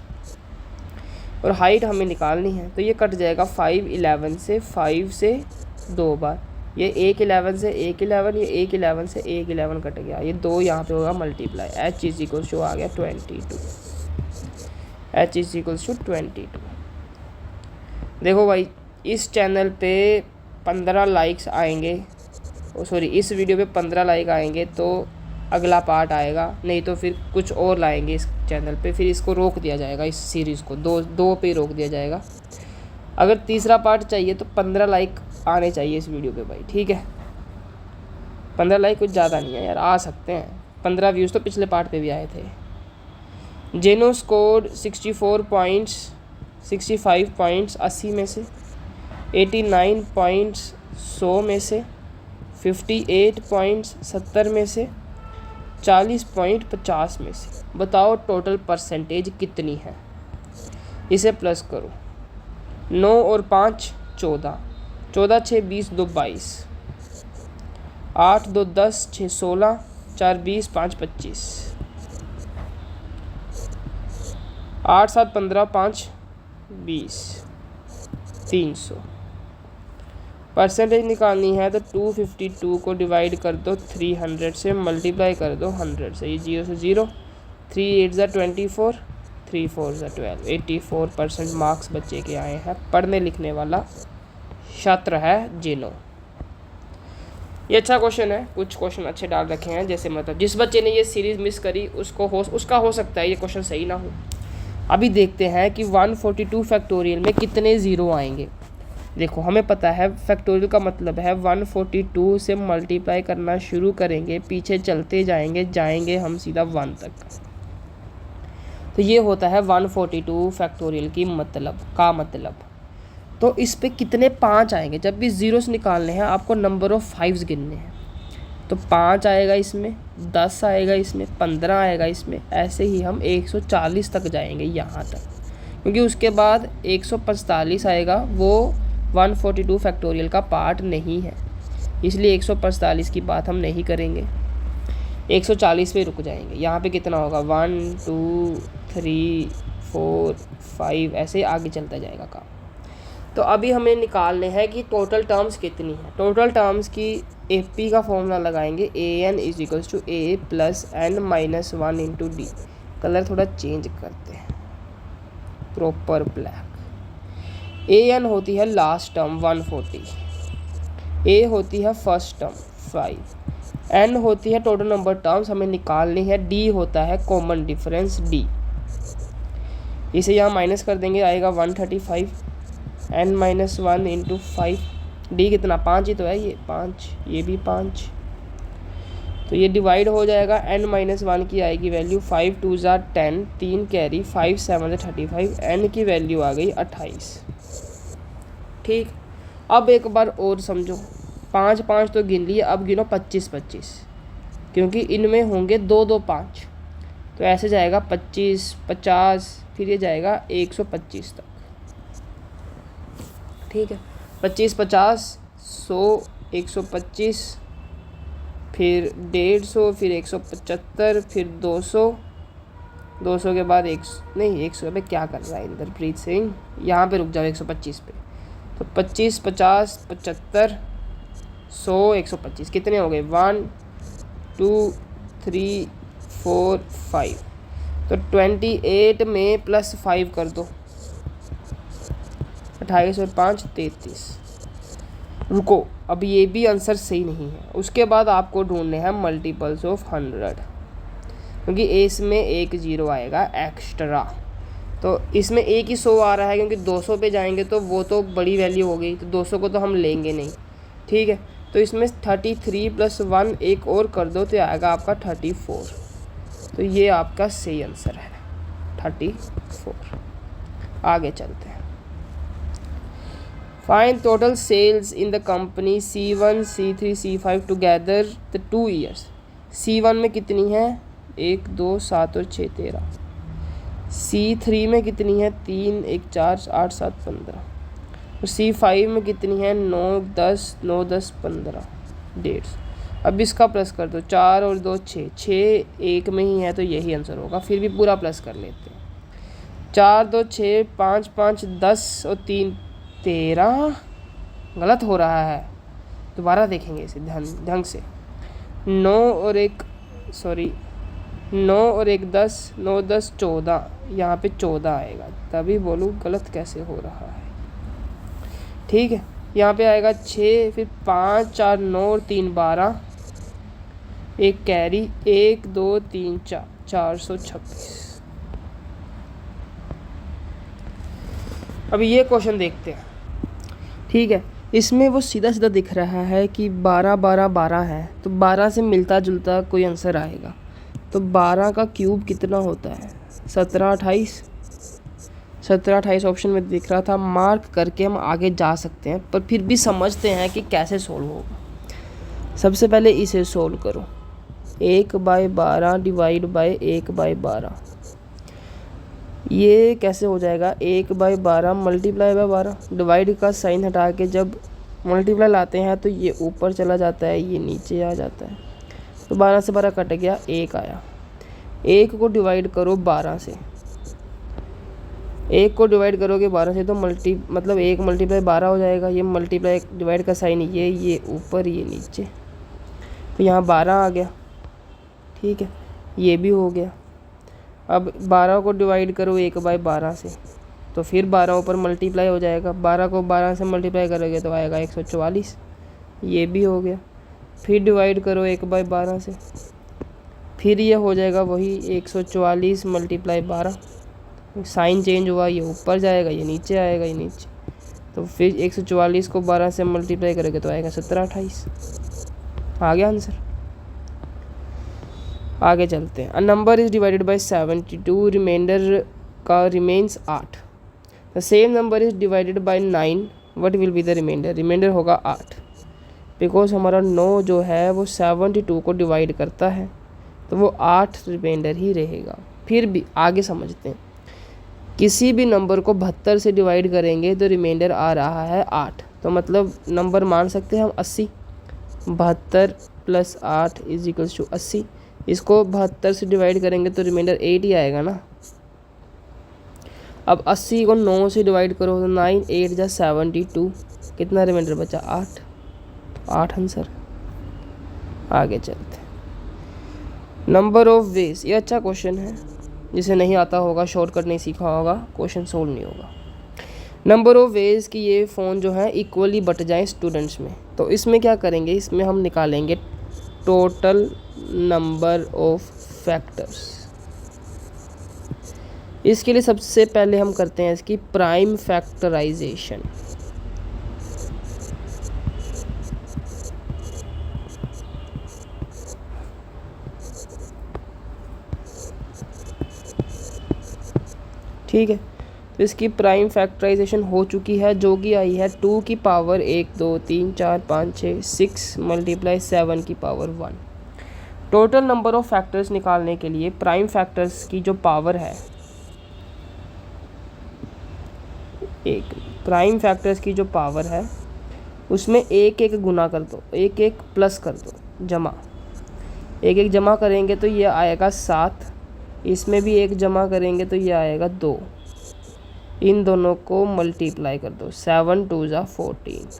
और हाइट हमें निकालनी है, तो ये कट जाएगा 5 11 से, 5 से 2 बार, ये 1 11 से 1 11, ये 1 11 से 1 11 कट गया, ये 2 यहाँ पे होगा multiply. h is equal to आ गया 22। h is equal to 22। देखो भाई, इस चैनल पे 15 लाइक्स आएंगे, सॉरी इस वीडियो पे 15 लाइक आएंगे तो अगला पार्ट आएगा, नहीं तो फिर कुछ और लाएंगे इस चैनल पे, फिर इसको रोक दिया जाएगा, इस सीरीज़ को दो पे रोक दिया जाएगा। अगर तीसरा पार्ट चाहिए तो 15 लाइक आने चाहिए इस वीडियो पे भाई। ठीक है, 15 लाइक कुछ ज़्यादा नहीं है यार, आ सकते हैं। 15 व्यूज़ तो पिछले पार्ट पे भी आए थे। जेनो स्कोर्ड 64 पॉइंट्स, 65 पॉइंट्स 80 में से, 89 पॉइंट्स 100 में से, 58 पॉइंट्स 70 में से, 40 पॉइंट 50 में से। बताओ टोटल परसेंटेज कितनी है? इसे प्लस करो, 9 और 5 14, 14 6 20 2 22, 8 2 10 6 16, 4 20 5 25, 8 7 15 5 20, 300। परसेंटेज निकालनी है तो 252 को डिवाइड कर दो 300 से, मल्टीप्लाई कर दो 100 से, ये 0 से 0, 3 8 ज़ा 24, 3 4 ज़ा 12, 84% मार्क्स बच्चे के आए हैं। पढ़ने लिखने वाला छात्र है जेनो। ये अच्छा क्वेश्चन है, कुछ क्वेश्चन अच्छे डाल रखे हैं, जैसे मतलब जिस बच्चे ने ये सीरीज़ मिस करी उसका हो सकता है ये क्वेश्चन सही ना हो। अभी देखते हैं कि 142 फैक्टोरियल में कितने ज़ीरो आएंगे। देखो हमें पता है फैक्टोरियल का मतलब है 142 से मल्टीप्लाई करना शुरू करेंगे, पीछे चलते जाएंगे हम सीधा 1 तक। तो ये होता है 142 फैक्टोरियल की मतलब। तो इस पे कितने 5 आएंगे? जब भी ज़ीरोस निकालने हैं आपको नंबर ऑफ़ 5 गिनने हैं। तो 5 आएगा इसमें, 10 आएगा इसमें, 15 आएगा इसमें, ऐसे ही हम 140 तक जाएंगे यहाँ तक, क्योंकि उसके बाद 145 आएगा, वो 142 फैक्टोरियल का पार्ट नहीं है, इसलिए 145 की बात हम नहीं करेंगे, 140 पे रुक जाएंगे। यहाँ पे कितना होगा? 1 2 3 4 5, ऐसे आगे चलता जाएगा काम। तो अभी हमें निकालने हैं कि टोटल टर्म्स कितनी है। टोटल टर्म्स की AP का फॉर्मूला लगाएंगे, AN is equals to A plus N minus 1 into D. Colour थोड़ा चेंज करते हैं, प्रॉपर ब्लैक। AN होती है लास्ट टर्म 140, A होती है फर्स्ट टर्म 5, N होती है टोटल नंबर टर्म्स हमें निकालनी है, D होता है कॉमन डिफरेंस D। इसे यहाँ माइनस कर देंगे, आएगा 135, N माइनस 1 इंटू 5, D कितना 5 ही तो है, ये 5, ये भी 5, तो ये डिवाइड हो जाएगा। N माइनस 1 की आएगी वैल्यू 5 2 ज़ा 10, 3 कैरी 5 7 35, N की वैल्यू आ गई 28। ठीक, अब एक बार और समझो, 5 5 तो गिन लिए, अब गिनो 25 25, क्योंकि इनमें होंगे 2 2 5, तो ऐसे जाएगा 25 50, फिर ये जाएगा 125 तक। ठीक है, 25 50 100 125, फिर 150, फिर 175, फिर 200, 200 के बाद 100 पे क्या कर रहा है इंद्रप्रीत सिंह, यहाँ पे रुक जाओ 125 पे। तो 25 50 75 100 125 कितने हो गए, 1 2 3 4 5, तो 28 में प्लस 5 कर दो, 28 और 5 33। रुको, अब ये भी आंसर सही नहीं है। उसके बाद आपको ढूंढने हैं मल्टीपल्स ऑफ 100, क्योंकि इसमें एक 0 आएगा एक्स्ट्रा, तो इसमें एक ही 100 आ रहा है, क्योंकि 200 पे जाएंगे तो वो तो बड़ी वैल्यू हो गई, तो 200 को तो हम लेंगे नहीं। ठीक है, तो इसमें 33 प्लस 1 एक और कर दो तो आएगा आपका 34, तो ये आपका सही आंसर है 34। आगे चलते हैं। Find total sales in the company C1 C3 C5 together the 2 years. C1 में कितनी है, 1 2 7 और 6 13। C3 में कितनी है, 3 1 4 8 7 15। और C5 में कितनी है, 9 10 9 10 15 150। अब इसका प्लस कर दो, 4 और 2 6, 6 एक में ही है तो यही आंसर होगा, फिर भी पूरा प्लस कर लेते हैं। 4 2 6 5 5 10 और 3 13, गलत हो रहा है, दोबारा देखेंगे इसे ढंग से। 9 और 1 10, 9 10 14, यहाँ पे 14 आएगा, तभी बोलूँ गलत कैसे हो रहा है। ठीक है, यहाँ पे आएगा 6, फिर 5 4 9 और 3 12, एक कैरी 1 2 3 4, 426। अभी ये क्वेश्चन देखते हैं। ठीक है, इसमें वो सीधा सीधा दिख रहा है कि 12 12 12 है, तो 12 से मिलता जुलता कोई आंसर आएगा। तो 12 का क्यूब कितना होता है, 17 28। 17 28 ऑप्शन में दिख रहा था, मार्क करके हम आगे जा सकते हैं, पर फिर भी समझते हैं कि कैसे सोल्व होगा। सबसे पहले इसे सोल्व करो, 1/12 डिवाइड बाय 1/12, ये कैसे हो जाएगा, 1/12 मल्टीप्लाई बाय 12। डिवाइड का साइन हटा के जब मल्टीप्लाई लाते हैं तो ये ऊपर चला जाता है, ये नीचे आ जाता है, तो 12 से 12 कट गया, 1 आया। 1 को डिवाइड करो 12 से, 1 को डिवाइड करोगे 12 से तो मतलब 1 मल्टीप्लाई 12 हो जाएगा। ये मल्टीप्लाई डिवाइड का साइन ये ऊपर ये नीचे, तो यहाँ 12 आ गया। ठीक है, ये भी हो गया। अब 12 को डिवाइड करो 1/12 से, तो फिर 12 ऊपर मल्टीप्लाई हो जाएगा, 12 को 12 से मल्टीप्लाई करोगे तो आएगा 144, ये भी हो गया। फिर डिवाइड करो 1/12 से, फिर ये हो जाएगा वही 144 मल्टीप्लाई 12, साइन चेंज हुआ, ये ऊपर जाएगा, ये नीचे आएगा, ये नीचे, तो फिर 144 को 12 से मल्टीप्लाई करोगे तो आएगा 17 28। आ गया आंसर। आगे चलते हैं। A number is divided by 72, remainder का remains 8। The same number is divided by 9, what will be the remainder. Remainder होगा 8, बिकॉज हमारा 9 जो है वो 72 को डिवाइड करता है, तो वो 8 रिमाइंडर ही रहेगा। फिर भी आगे समझते हैं, किसी भी नंबर को 72 से डिवाइड करेंगे तो रिमाइंडर आ रहा है 8, तो मतलब नंबर मान सकते हैं हम 80। 72 + 8 = 80। इसको 72 से डिवाइड करेंगे तो रिमाइंडर 8 ही आएगा ना। अब 80 को 9 से डिवाइड करो तो 9, 8 जा 72, कितना रिमाइंडर बचा 8, 8 आंसर। आगे चलते हैं। नंबर ऑफ वेज, ये अच्छा क्वेश्चन है, जिसे नहीं आता होगा, शॉर्टकट नहीं सीखा होगा, क्वेश्चन सोल्व नहीं होगा। नंबर ऑफ वेज कि ये फ़ोन जो है इक्वली बट जाए स्टूडेंट्स में, तो इसमें क्या करेंगे, इसमें हम निकालेंगे टोटल नंबर ऑफ फैक्टर्स। इसके लिए सबसे पहले हम करते हैं इसकी प्राइम फैक्टराइजेशन। ठीक है, तो इसकी प्राइम फैक्टराइजेशन हो चुकी है, जो कि आई है 2 की पावर 1 2 3 4 5 6 6 मल्टीप्लाई 7 की power 1। Total number of factors निकालने के लिए प्राइम फैक्टर्स की जो पावर है, एक प्राइम फैक्टर्स की जो पावर है उसमें एक एक गुना कर दो, एक एक प्लस कर दो, जमा, एक एक जमा करेंगे तो ये आएगा 7, इसमें भी एक जमा करेंगे तो ये आएगा 2, इन दोनों को मल्टीप्लाई कर दो, 7 2 जा 14।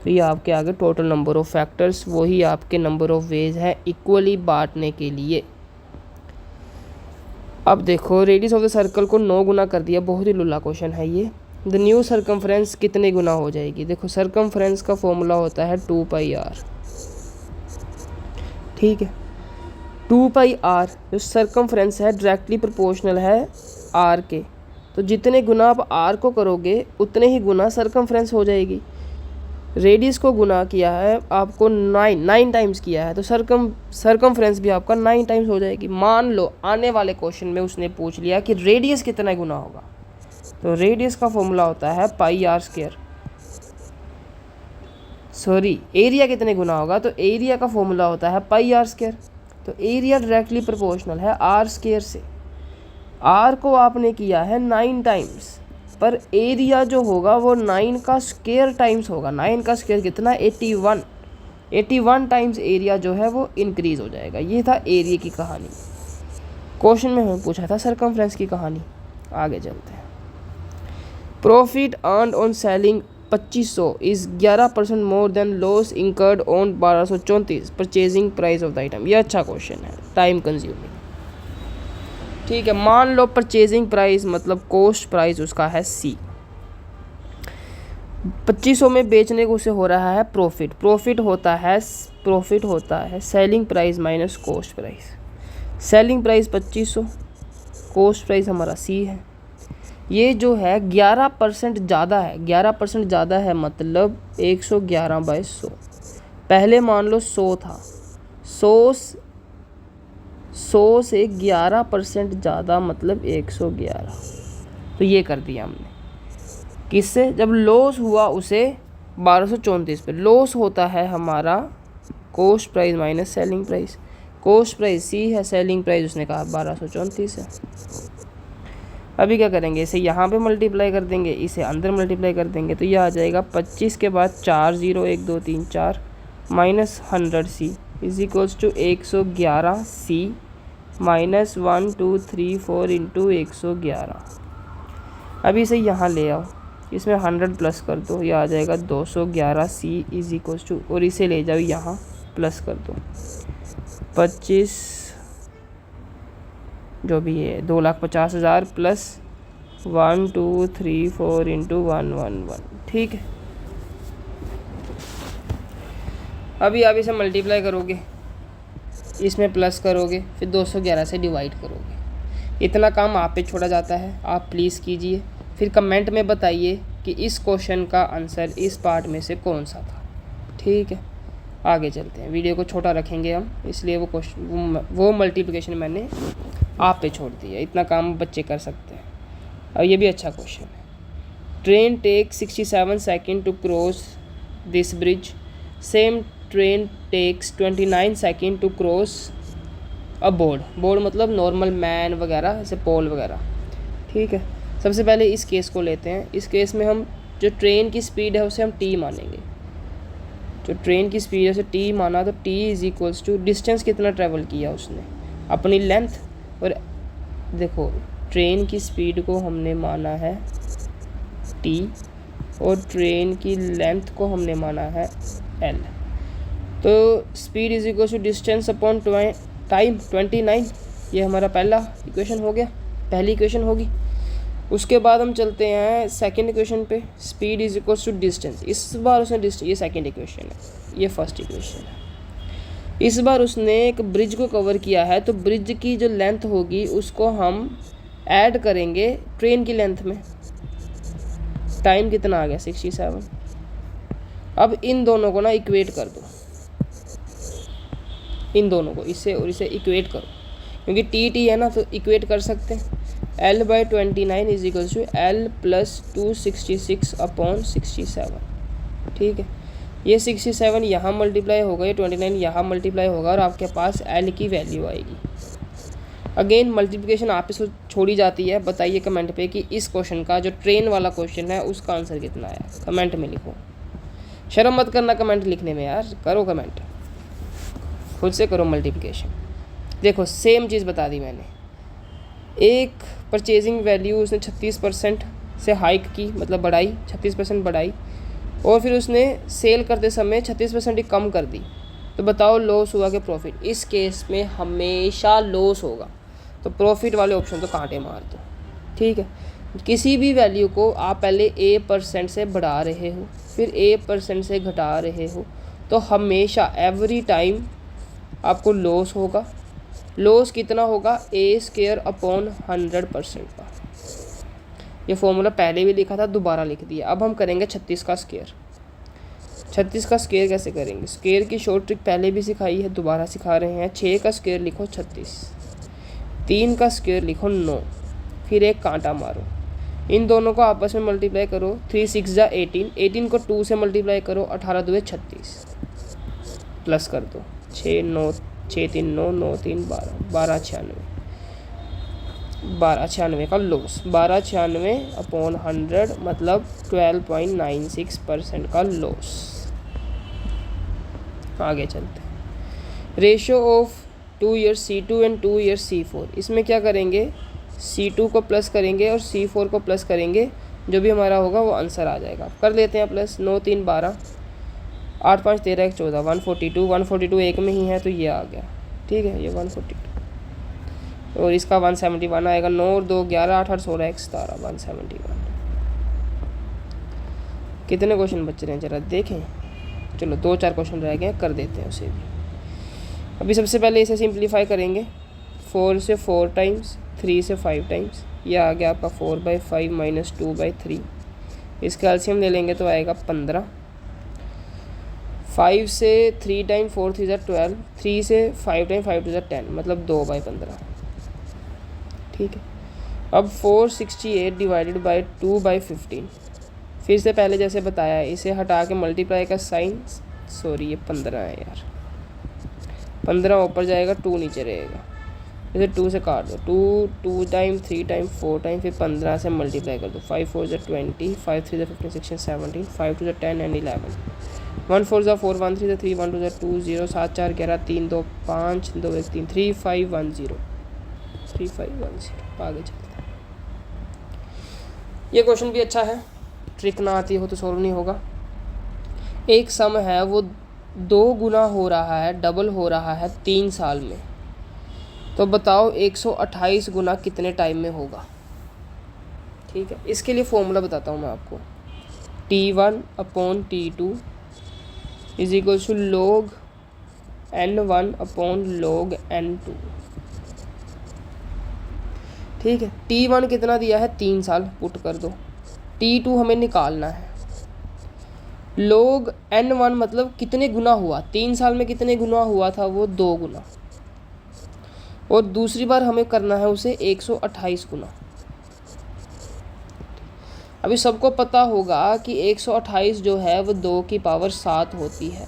तो ये आपके आगे टोटल नंबर ऑफ फैक्टर्स, वही आपके नंबर ऑफ वेज है इक्वली बांटने के लिए। अब देखो रेडियस ऑफ द सर्कल को 9 गुना कर दिया, बहुत ही लुल्ला क्वेश्चन है ये। द न्यू सर्कमफ्रेंस कितने गुना हो जाएगी, देखो सर्कमफ्रेंस का फॉर्मूला होता है 2πr। ठीक है, 2πr जो सर्कमफ्रेंस है डायरेक्टली प्रोपोर्शनल है r के, तो जितने गुना आप r को करोगे उतने ही गुना सर्कमफ्रेंस हो जाएगी। रेडियस को गुना किया है आपको 9 टाइम्स किया है, तो सर्कमफ्रेंस भी आपका 9 टाइम्स हो जाएगी। मान लो आने वाले क्वेश्चन में उसने पूछ लिया कि रेडियस कितना गुना होगा, तो रेडियस का फॉर्मूला होता है πr²। सॉरी, एरिया कितने गुना होगा, तो एरिया का फॉर्मूला होता है πr²। तो एरिया डायरेक्टली प्रोपोर्शनल है r² से। r को आपने किया है 9 टाइम्स, पर एरिया जो होगा वो 9 का स्क्वायर टाइम्स होगा। 9 का स्क्वायर कितना, 81। 81 टाइम्स एरिया जो है वो इंक्रीज़ हो जाएगा। ये था एरिया की कहानी। क्वेश्चन में हमें पूछा था सर्कमफ्रेंस की कहानी। आगे चलते हैं। Profit earned on selling 2500 is 11% more than loss incurred on 1234 purchasing price of the item. ये अच्छा क्वेश्चन है, टाइम कंज्यूमिंग। ठीक है, मान लो परचेजिंग प्राइस मतलब कॉस्ट प्राइस उसका है C, 2500 में बेचने को उसे हो रहा है प्रॉफिट। प्रॉफिट होता है selling price minus cost price. Selling price 2500, cost price हमारा C है। ये जो है 11% ज़्यादा है, 11% ज़्यादा है मतलब 111/100। पहले मान लो 100 था, 100 से 11% ज़्यादा मतलब 111। तो ये कर दिया हमने, किससे, जब लॉस हुआ उसे 1234 पे। लॉस होता है हमारा cost price minus selling price. Cost price C है, सेलिंग प्राइस उसने कहा 1234 है। अभी क्या करेंगे, इसे यहाँ पे मल्टीप्लाई कर देंगे, इसे अंदर मल्टीप्लाई कर देंगे, तो ये आ जाएगा 25 के बाद 4 0 1 2 3 4 minus 100C is equals to 111C minus 1 2 3 4 into 111। अभी इसे यहाँ ले आओ, इसमें 100 प्लस कर दो, ये आ जाएगा 211C इज इक्वल्स टू, और इसे ले जाओ यहाँ प्लस कर दो 25 जो भी है 2,50,000 प्लस 1 2 3 4 इंटू 111। ठीक है, अभी आप इसे मल्टीप्लाई करोगे, इसमें प्लस करोगे, फिर 211 से डिवाइड करोगे। इतना काम आप पे छोड़ा जाता है, आप प्लीज़ कीजिए। फिर कमेंट में बताइए कि इस क्वेश्चन का आंसर इस पार्ट में से कौन सा था। ठीक है, आगे चलते हैं। वीडियो को छोटा रखेंगे हम, इसलिए वो मल्टीप्लिकेशन मैंने आप पे छोड़ दिया। इतना काम बच्चे कर सकते हैं। और ये भी अच्छा क्वेश्चन है। Train take 67 second to cross this bridge, same train takes 29 second to cross a board. Board मतलब नॉर्मल मैन वगैरह, जैसे पोल वगैरह। ठीक है, सबसे पहले इस केस को लेते हैं। इस केस में हम जो ट्रेन की स्पीड है उसे हम t मानेंगे। जो ट्रेन की स्पीड है उसे t माना, तो t is equals to distance कितना ट्रैवल किया उसने, अपनी लेंथ। और देखो ट्रेन की स्पीड को हमने माना है t और ट्रेन की लेंथ को हमने माना है l। तो speed is equal to distance upon time 29, ये हमारा पहला इक्वेशन हो गया, पहली इक्वेशन होगी। उसके बाद हम चलते हैं सेकंड इक्वेशन पे, speed is equal to distance. इस बार उसने ये सेकंड इक्वेशन है, ये फर्स्ट इक्वेशन है। इस बार उसने एक ब्रिज को कवर किया है, तो ब्रिज की जो लेंथ होगी उसको हम ऐड करेंगे ट्रेन की लेंथ में। टाइम कितना आ गया 67। अब इन दोनों को ना इक्वेट कर दो, इन दोनों को, इससे और इसे इक्वेट करो, क्योंकि टी है ना, तो इक्वेट कर सकते हैं। L/29 is equal to L plus 266 upon 67। ठीक है, ये 67 यहाँ मल्टीप्लाई होगा, ये 29 यहाँ मल्टीप्लाई होगा, और आपके पास L की वैल्यू आएगी। अगेन मल्टीप्लिकेशन आप पे छोड़ी जाती है। बताइए कमेंट पे कि इस क्वेश्चन का, जो ट्रेन वाला क्वेश्चन है, उसका आंसर कितना आया, कमेंट में लिखो। शर्म मत करना कमेंट लिखने में यार, करो कमेंट, खुद से करो मल्टीप्लिकेशन। देखो सेम चीज़ बता दी मैंने, एक परचेजिंग वैल्यू उसने 36% से हाइक की, मतलब बढ़ाई, 36% बढ़ाई, और फिर उसने सेल करते समय 36% ही कम कर दी। तो बताओ लॉस हुआ कि प्रॉफिट? इस केस में हमेशा लॉस होगा, तो प्रॉफिट वाले ऑप्शन तो कांटे मार दो। ठीक है, किसी भी वैल्यू को आप पहले A% से बढ़ा रहे हो, फिर A% से घटा रहे हो, तो हमेशा एवरी टाइम आपको लॉस होगा। लॉस कितना होगा? A² अपॉन 100% का। ये फॉर्मूला पहले भी लिखा था, दोबारा लिख दिया। अब हम करेंगे 36 का स्क्वायर। 36 का स्क्वायर कैसे करेंगे? स्क्वायर की शॉर्ट ट्रिक पहले भी सिखाई है, दोबारा सिखा रहे हैं। 6 का स्क्वायर लिखो 36, 3 का स्क्वायर लिखो 9, फिर एक कांटा मारो, इन दोनों को आपस में मल्टीप्लाई करो। 3 6 जा 18, 18 को 2 से मल्टीप्लाई करो, 18 2 36, प्लस कर दो 6 9 6 3 9 9 3 12 12 96, 12 96 का लॉस। 12 96 अपॉन 100 मतलब 12.96% का लॉस। आगे चलते हैं। Ratio of 2 years C2 and 2 years C4। इसमें क्या करेंगे? C2 को प्लस करेंगे और C4 को प्लस करेंगे, जो भी हमारा होगा वो आंसर आ जाएगा। कर लेते हैं प्लस। 9 3 12, 8 5 13 1 14, 142 142 एक में ही है, तो ये आ गया। ठीक है, ये 142, और इसका 171 आएगा। 9 और 2 11, 8 8 16 1 17, 171। कितने क्वेश्चन बच रहे हैं जरा देखें। चलो 2-4 क्वेश्चन रह गए, कर देते हैं उसे भी। अभी सबसे पहले इसे सिंप्लीफाई करेंगे। 4 से 4 टाइम्स, 3 से 5 टाइम्स, ये आ गया आपका 4/5 माइनस 2/3। इसका एलसीएम ले लेंगे तो आएगा 15। 5 से 3 टाइम 4 3 12, 3 से 5 टाइम 5 2 10, मतलब 2/15। ठीक है, अब 468 डिवाइडेड बाई 2/15। फिर से पहले जैसे बताया, इसे हटा के मल्टीप्लाई का साइन, सॉरी ये 15 है यार, 15 ऊपर जाएगा, 2 नीचे रहेगा, इसे 2 से काट दो। 2 टाइम 3 टाइम 4 टाइम, फिर 15 से मल्टीप्लाई कर दो। 5 4 20, 5 3 15 16 17, 5 2 10 एंड 11, 1 4 4 1 3 3 1 2 2 0 7 4 11 3 2 5 2 1 3 3 5 1 0 3 5 1 0। आगे चलते हैं। ये क्वेश्चन भी अच्छा है, ट्रिक ना आती हो तो सोल्व नहीं होगा। एक सम है वो 2 गुना हो रहा है, डबल हो रहा है 3 साल में, तो बताओ 128 गुना कितने टाइम में होगा। ठीक है, इसके लिए फॉर्मूला बताता हूँ मैं आपको। T1 upon T2 is equal to log N1 upon log N2। ठीक है, T1 कितना दिया है? 3 साल, पुट कर दो। T2 हमें निकालना है। log N1 मतलब कितने गुना हुआ, 3 साल में कितने गुना हुआ था वो? 2 गुना, और दूसरी बार हमें करना है उसे 128 गुना। अभी सबको पता होगा कि 128 जो है वो 2 की पावर 7 होती है।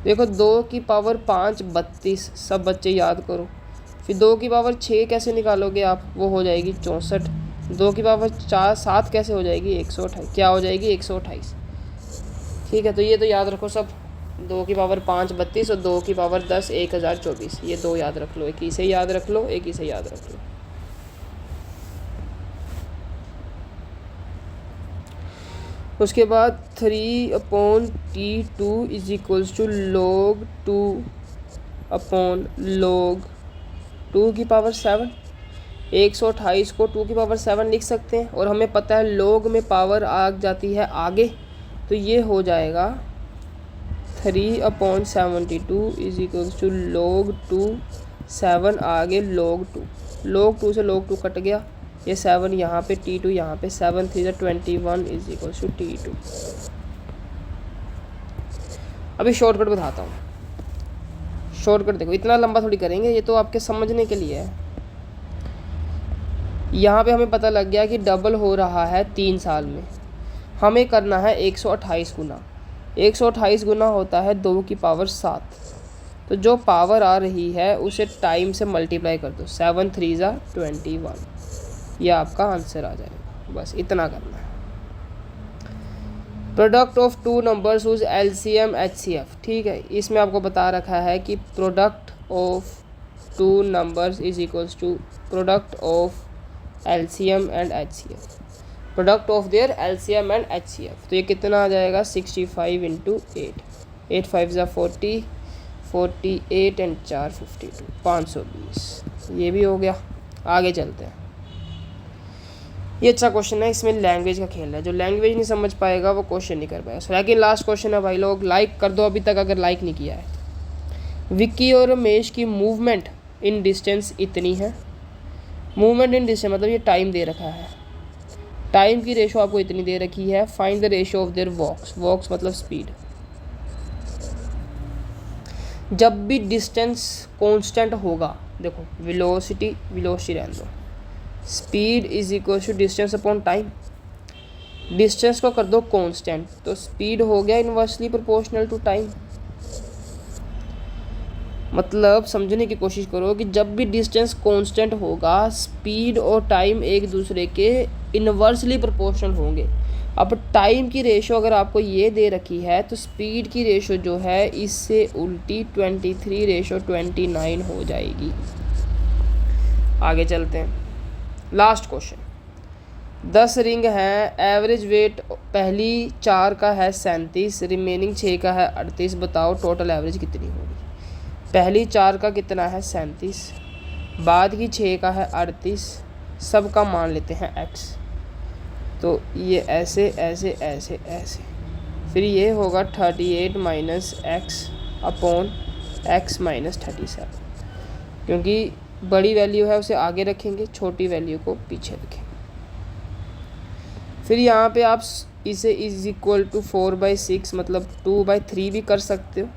देखो 2 की पावर 5 32, सब बच्चे याद करो। फिर 2 की पावर 6 कैसे निकालोगे आप? वो हो जाएगी 64। 2 की पावर 7 कैसे हो जाएगी? 128। क्या हो जाएगी? 128। ठीक है, तो ये तो याद रखो सब। 2 की पावर 5 32 और 2 की पावर 10 1024, ये 2 याद रख लो। एक इसे याद रख लो, एक इसे याद रख लो। उसके बाद 3/T2 is equals to log 2/log 2 की पावर 7। 128 को 2 की पावर 7 लिख सकते हैं, और हमें पता है log में पावर आ जाती है आगे, तो ये हो जाएगा 3/72 इज इक्वल्स टू log 2, 7 आगे log 2, log 2 से log 2 कट गया, ये 7 यहाँ पे, T2 यहाँ पे, 7 3 21 इज इक्वल्स टू T2। अभी शॉर्टकट बताता हूँ। शॉर्टकट देखो, इतना लंबा थोड़ी करेंगे, ये तो आपके समझने के लिए है। यहाँ पे हमें पता लग गया कि डबल हो रहा है 3 साल में, हमें करना है 128 गुना। 128 गुना होता है 2 की पावर 7, तो जो पावर आ रही है उसे टाइम से मल्टीप्लाई कर दो, 7 3 21, यह आपका आंसर आ जाएगा। बस इतना करना है। Product of two numbers whose LCM HCF, ठीक है, इसमें आपको बता रखा है कि product of two numbers is equals to product of LCM and HCF, product of their LCM and HCF। तो ये कितना आ जाएगा, 65 × 8, 8 5 40, 48 एंड 4 52, 520। ये भी हो गया। आगे चलते हैं। ये अच्छा क्वेश्चन है, इसमें लैंग्वेज का खेल है, जो लैंग्वेज नहीं समझ पाएगा वो क्वेश्चन नहीं कर पाएगा। लेकिन लास्ट क्वेश्चन है भाई लोग, लाइक कर दो अभी तक अगर लाइक नहीं किया है। विक्की और रमेश की मूवमेंट इन डिस्टेंस इतनी है। मूवमेंट इन डिस्टेंस मतलब ये टाइम दे रखा है, टाइम की रेशो आपको इतनी दे रखी है। Find the ratio of their walks, walks मतलब स्पीड। जब भी डिस्टेंस कांस्टेंट होगा, देखो वेलोसिटी रहने दो, speed is equal to distance upon time. Distance को कर दो कांस्टेंट, तो स्पीड हो गया इनवर्सली प्रोपोर्शनल टू टाइम। मतलब समझने की कोशिश करो कि जब भी डिस्टेंस कांस्टेंट होगा, स्पीड और टाइम एक दूसरे के इनवर्सली प्रोपोर्शनल होंगे। अब टाइम की रेशो अगर आपको ये दे रखी है, तो स्पीड की रेशो जो है इससे उल्टी 23:29 हो जाएगी। आगे चलते हैं। लास्ट क्वेश्चन, 10 रिंग हैं, एवरेज वेट पहली 4 का है 37, रिमेनिंग 6 का है 38, बताओ टोटल एवरेज कितनी होगी। पहली 4 का कितना है 37, बाद की 6 का है 38, सब का मान लेते हैं x, तो ये ऐसे ऐसे ऐसे ऐसे, फिर ये होगा 38 - x अपॉन x - 37, क्योंकि बड़ी वैल्यू है उसे आगे रखेंगे, छोटी वैल्यू को पीछे रखेंगे। फिर यहाँ पे आप इसे इज इक्वल टू 4/6 मतलब 2/3 भी कर सकते हो,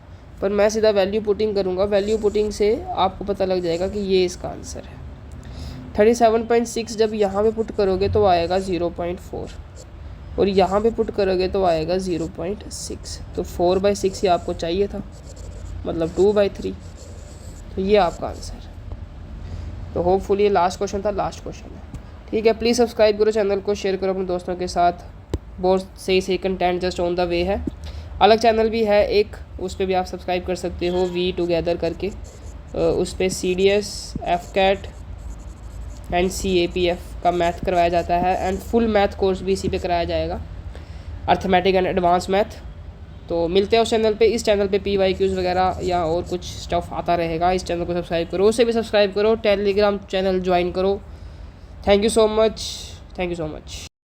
पर मैं सीधा वैल्यू पुटिंग करूँगा। वैल्यू पुटिंग से आपको पता लग जाएगा कि ये इसका आंसर है। 37.6 जब यहाँ पे पुट करोगे तो आएगा 0.4, और यहाँ पे पुट करोगे तो आएगा 0.6, तो 4/6 ही आपको चाहिए था, मतलब 2/3, तो ये आपका आंसर। तो होपफुली ये लास्ट क्वेश्चन था, लास्ट क्वेश्चन है, ठीक है। प्लीज़ सब्सक्राइब करो चैनल को, शेयर करो अपने दोस्तों के साथ, बहुत सही content just on the way है। अलग चैनल भी है एक, उस पर भी आप सब्सक्राइब कर सकते हो, वी टुगेदर करके, उस पर CDS, FCAT एंड CAPF का मैथ करवाया जाता है, एंड फुल मैथ कोर्स भी इसी पे कराया जाएगा, अर्थमेटिक एंड एडवांस मैथ। तो मिलते हैं उस चैनल पे। इस चैनल पे PYQs वगैरह या और कुछ स्टफ आता रहेगा। इस चैनल को सब्सक्राइब करो, उसे भी सब्सक्राइब करो, टेलीग्राम चैनल ज्वाइन करो। Thank you so much, thank you so much.